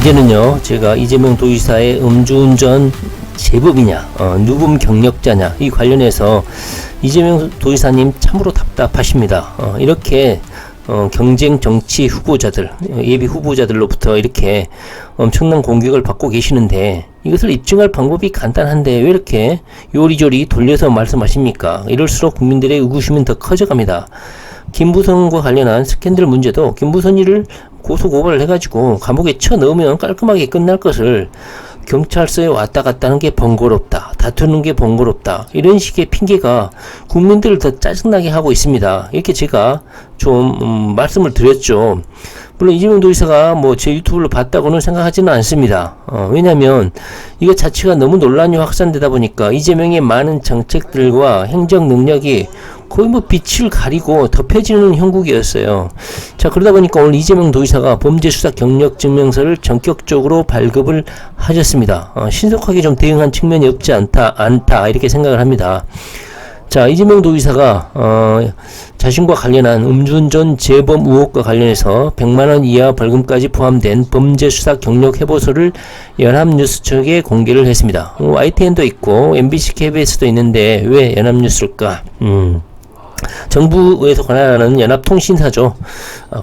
어제는요, 제가 이재명 도지사의 음주운전 제법이냐, 누금 경력자냐, 이 관련해서 이재명 도지사님 참으로 답답하십니다. 이렇게 경쟁 정치 후보자들, 예비 후보자들로부터 이렇게 엄청난 공격을 받고 계시는데 이것을 입증할 방법이 간단한데 왜 이렇게 요리조리 돌려서 말씀하십니까? 이럴수록 국민들의 의구심은 더 커져갑니다. 김부선과 관련한 스캔들 문제도 김부선이를 고소고발을 해가지고 감옥에 쳐넣으면 깔끔하게 끝날 것을 경찰서에 왔다 갔다 하는 게 번거롭다, 다투는 게 번거롭다, 이런 식의 핑계가 국민들을 더 짜증나게 하고 있습니다. 이렇게 제가 좀 말씀을 드렸죠. 물론 이재명 도지사가 뭐 제 유튜브를 봤다고는 생각하지는 않습니다. 왜냐면 이거 자체가 너무 논란이 확산되다 보니까 이재명의 많은 정책들과 행정 능력이 거의 뭐 빛을 가리고 덮여지는 형국이었어요. 자, 그러다 보니까 오늘 이재명 도지사가 범죄수사 경력 증명서를 전격적으로 발급을 하셨습니다. 신속하게 좀 대응한 측면이 없지 않다 이렇게 생각을 합니다. 자, 이재명 도지사가 자신과 관련한 음주운전 재범 의혹과 관련해서 100만원 이하 벌금까지 포함된 범죄수사 경력 해보서를 연합뉴스 측에 공개를 했습니다. YTN도 있고 MBC KBS도 있는데 왜 연합뉴스일까? 정부에서 관할하는 연합통신사죠.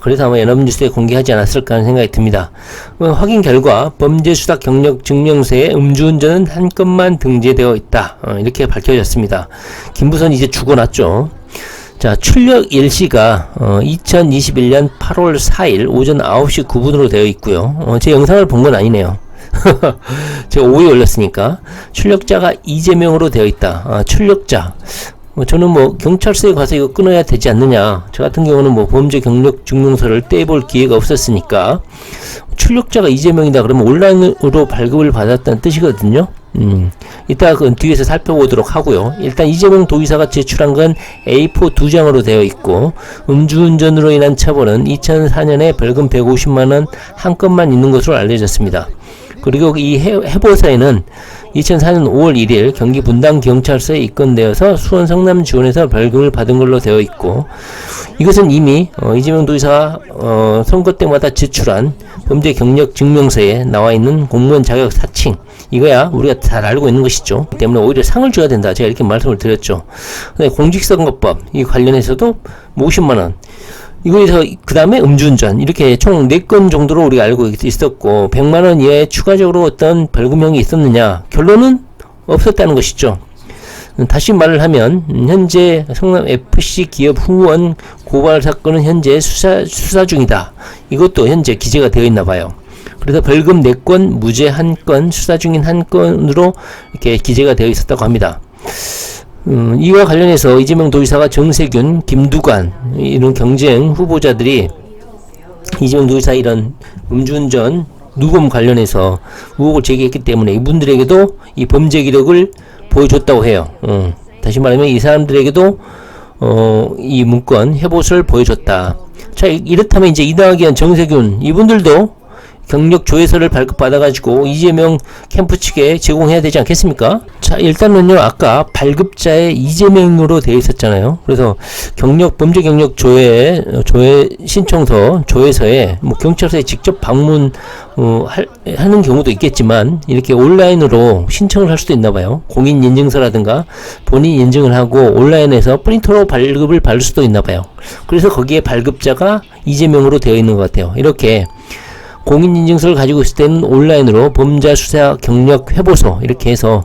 그래서 아마 연합뉴스에 공개하지 않았을까 하는 생각이 듭니다. 확인 결과 범죄수사 경력 증명서에 음주운전은 한 건만 등재되어 있다. 이렇게 밝혀졌습니다. 김부선 이제 죽어났죠. 자, 출력 일시가 2021년 8월 4일 오전 9시 9분으로 되어 있고요. 제 영상을 본 건 아니네요. 제가 오후에 올렸으니까 출력자가 이재명으로 되어 있다. 출력자. 저는 뭐 경찰서에 가서 이거 끊어야 되지 않느냐. 저 같은 경우는 뭐 범죄 경력 증명서를 떼볼 기회가 없었으니까 출력자가 이재명이다 그러면 온라인으로 발급을 받았다는 뜻이거든요. 이따 그 뒤에서 살펴보도록 하고요. 일단 이재명 도지사가 제출한 건 A4 2장으로 되어 있고 음주운전으로 인한 처벌은 2004년에 벌금 150만원 한 건만 있는 것으로 알려졌습니다. 그리고 이 해보서에는 2004년 5월 1일 경기 분당경찰서에 입건되어서 수원 성남지원에서 벌금을 받은 걸로 되어 있고 이것은 이미 이재명 도지사가 선거 때마다 제출한 범죄 경력 증명서에 나와 있는 공무원 자격 사칭, 이거야 우리가 잘 알고 있는 것이죠. 때문에 오히려 상을 줘야 된다, 제가 이렇게 말씀을 드렸죠. 근데 공직선거법 이 관련해서도 50만원, 이거에서 그 다음에 음주운전, 이렇게 총 4건 정도로 우리가 알고 있었고 100만원 이하의 추가적으로 어떤 벌금형이 있었느냐, 결론은 없었다는 것이죠. 다시 말을 하면 현재 성남FC 기업 후원 고발 사건은 현재 수사 중이다. 이것도 현재 기재가 되어 있나 봐요. 그래서 벌금 4건, 무죄 1건, 수사 중인 1건으로 이렇게 기재가 되어 있었다고 합니다. 이와 관련해서 이재명 도지사가 정세균, 김두관 이런 경쟁 후보자들이 이재명 도지사 이런 음주운전 누금 관련해서 의혹을 제기했기 때문에 이분들에게도 이 범죄 기록을 보여줬다고 해요. 다시 말하면 이 사람들에게도 이 문건 해보서를 보여줬다. 자, 이렇다면 이제 이낙연, 정세균 이분들도 경력 조회서를 발급받아가지고 이재명 캠프 측에 제공해야 되지 않겠습니까? 자, 일단은요, 아까 발급자에 이재명으로 되어 있었잖아요. 그래서 범죄 경력 조회 신청서, 조회서에 뭐 경찰서에 직접 방문 하는 경우도 있겠지만 이렇게 온라인으로 신청을 할 수도 있나 봐요. 공인인증서라든가 본인 인증을 하고 온라인에서 프린터로 발급을 받을 수도 있나 봐요. 그래서 거기에 발급자가 이재명으로 되어 있는 것 같아요. 이렇게 공인인증서를 가지고 있을 때는 온라인으로 범죄수사 경력 회보서 이렇게 해서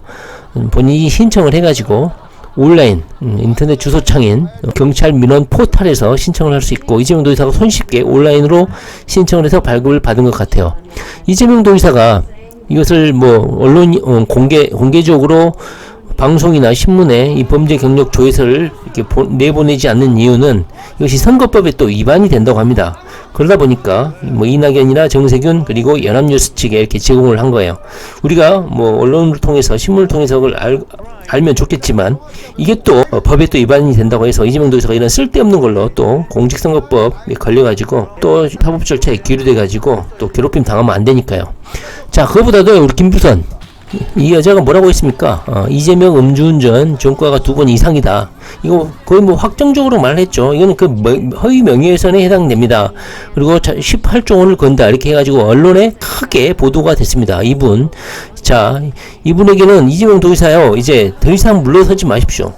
본인이 신청을 해가지고 온라인 인터넷 주소창인 경찰 민원 포털에서 신청을 할 수 있고 이재명 도지사가 손쉽게 온라인으로 신청을 해서 발급을 받은 것 같아요. 이재명 도지사가 이것을 뭐 언론 공개적으로 방송이나 신문에 이 범죄 경력 조회서를 이렇게 내보내지 않는 이유는 이것이 선거법에 또 위반이 된다고 합니다. 그러다 보니까 뭐 이낙연이나 정세균 그리고 연합뉴스 측에 이렇게 제공을 한 거예요. 우리가 뭐 언론을 통해서 신문을 통해서 그걸 알면 좋겠지만 이게 또 법에 또 위반이 된다고 해서 이재명 도지사가 이런 쓸데없는 걸로 또 공직선거법에 걸려가지고 또 사법 절차에 기류돼가지고 또 괴롭힘 당하면 안 되니까요. 자, 그거보다도 우리 김부선 이 여자가 뭐라고 했습니까? 이재명 음주운전 전과가 2번 이상이다. 이거 거의 뭐 확정적으로 말했죠. 이거는 그 허위 명예훼손에 해당됩니다. 그리고 18조 원을 건다 이렇게 해가지고 언론에 크게 보도가 됐습니다. 이분, 자, 이분에게는 이재명 도지사요, 이제 더 이상 물러서지 마십시오.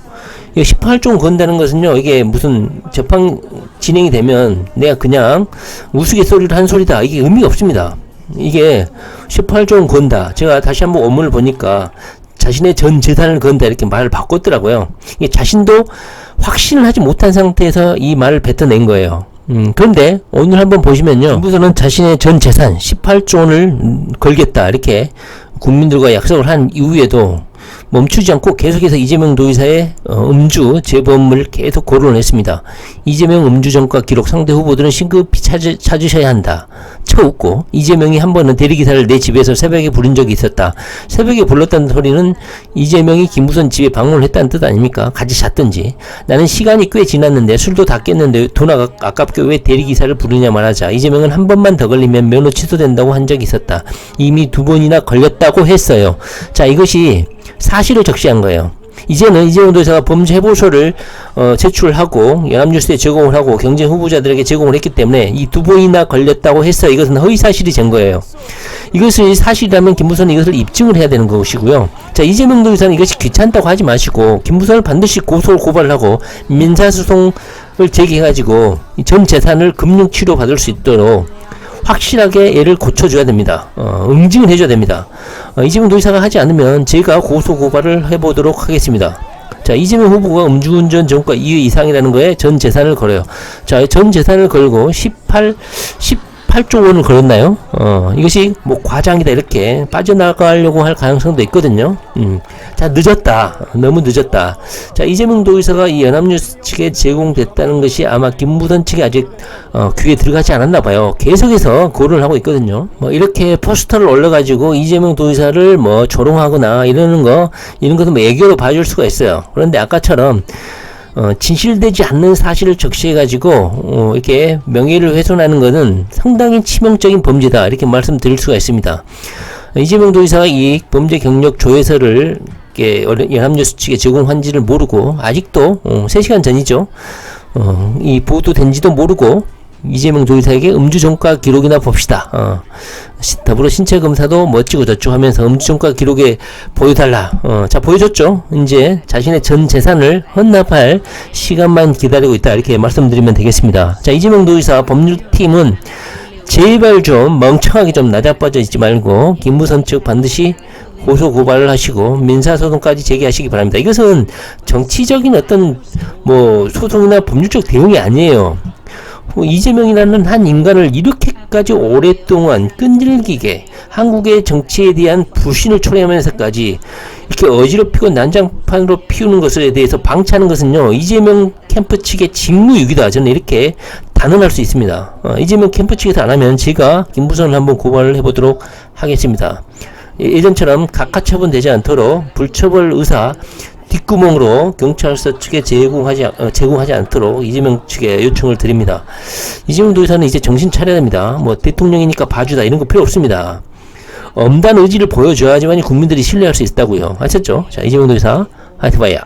18조 원 건다는 것은요, 이게 무슨 재판 진행이 되면 내가 그냥 우스갯소리를 한 소리다, 이게 의미가 없습니다. 이게 18조 원 건다. 제가 다시 한번 원문을 보니까 자신의 전 재산을 건다 이렇게 말을 바꿨더라고요. 이게 자신도 확신을 하지 못한 상태에서 이 말을 뱉어낸 거예요. 그런데 오늘 한번 보시면요, 김부선은 자신의 전 재산 18조 원을 걸겠다 이렇게 국민들과 약속을 한 이후에도 멈추지 않고 계속해서 이재명 도지사의 음주 재범을 계속 거론했습니다. 이재명 음주 전과 기록 상대 후보들은 신급히 찾으셔야 한다. 쳐웃고, 이재명이 한 번은 대리기사를 내 집에서 새벽에 부른 적이 있었다. 새벽에 불렀다는 소리는 이재명이 김부선 집에 방문을 했다는 뜻 아닙니까? 같이 잤든지. 나는 시간이 꽤 지났는데 술도 다 깼는데 돈 아깝게 왜 대리기사를 부르냐 말하자. 이재명은 한 번만 더 걸리면 면허 취소된다고 한 적이 있었다. 이미 2번이나 걸렸다고 했어요. 자, 이것이 사실을 적시한 거예요. 이제는 이재명 도지사가 범죄 해보소를 제출하고 연합뉴스에 제공을 하고 경쟁 후보자들에게 제공을 했기 때문에 이 2번이나 걸렸다고 했어요. 이것은 허위사실이 된 거예요. 이것이 사실이라면 김부선은 이것을 입증을 해야 되는 것이고요. 자, 이재명 도지사는 이것이 귀찮다고 하지 마시고 김부선을 반드시 고발을 하고 민사소송을 제기해가지고 전 재산을 금융치료 받을 수 있도록 확실하게 얘를 고쳐줘야 됩니다. 응징을 해줘야 됩니다. 이재명 도지사가 하지 않으면 제가 고소고발을 해보도록 하겠습니다. 자, 이재명 후보가 음주운전 전과 2회 이상이라는 거에 전 재산을 걸어요. 자, 전 재산을 걸고 18조 원을 걸었나요? 이것이 뭐 과장이다 이렇게 빠져나가려고 할 가능성도 있거든요. 자, 늦었다. 너무 늦었다. 자, 이재명 도지사가 이 연합뉴스 측에 제공됐다는 것이 아마 김부선 측이 아직 귀에 들어가지 않았나 봐요. 계속해서 고를 하고 있거든요. 뭐 이렇게 포스터를 올려가지고 이재명 도지사를 뭐 조롱하거나 이런 것은 뭐 애교로 봐줄 수가 있어요. 그런데 아까처럼 진실되지 않는 사실을 적시해가지고 이렇게 명예를 훼손하는 것은 상당히 치명적인 범죄다 이렇게 말씀드릴 수가 있습니다. 이재명 도지사가 이 범죄 경력 조회서를 연합뉴스 측에 제공한지를 모르고 아직도 3시간 전이죠. 이 보도된지도 모르고 이재명 도지사에게 음주 전과 기록이나 봅시다. 더불어 신체 검사도 멋지고 저쩌고 하면서 음주 전과 기록에 보여달라. 자, 보여줬죠. 이제 자신의 전 재산을 헌납할 시간만 기다리고 있다 이렇게 말씀드리면 되겠습니다. 자, 이재명 도지사 법률팀은 제발 좀 멍청하게 좀 나자빠져 있지 말고 김부선 측 반드시 고소 고발을 하시고 민사소송까지 제기하시기 바랍니다. 이것은 정치적인 어떤 뭐 소송이나 법률적 대응이 아니에요. 이재명이라는 한 인간을 이렇게까지 오랫동안 끈질기게 한국의 정치에 대한 불신을 초래하면서까지 이렇게 어지럽히고 난장판으로 피우는 것에 대해서 방치하는 것은요, 이재명 캠프 측의 직무유기다. 저는 이렇게 단언할 수 있습니다. 이재명 캠프 측에서 안 하면 제가 김부선을 한번 고발을 해보도록 하겠습니다. 예전처럼 각하처분되지 않도록 불처벌 의사 뒷구멍으로 경찰서 측에 제공하지 않도록 이재명 측에 요청을 드립니다. 이재명 도지사는 이제 정신 차려야 됩니다. 뭐 대통령이니까 봐주다 이런 거 필요 없습니다. 엄단 의지를 보여줘야지만 국민들이 신뢰할 수 있다고요. 아셨죠? 자, 이재명 도지사 하여튼 봐야.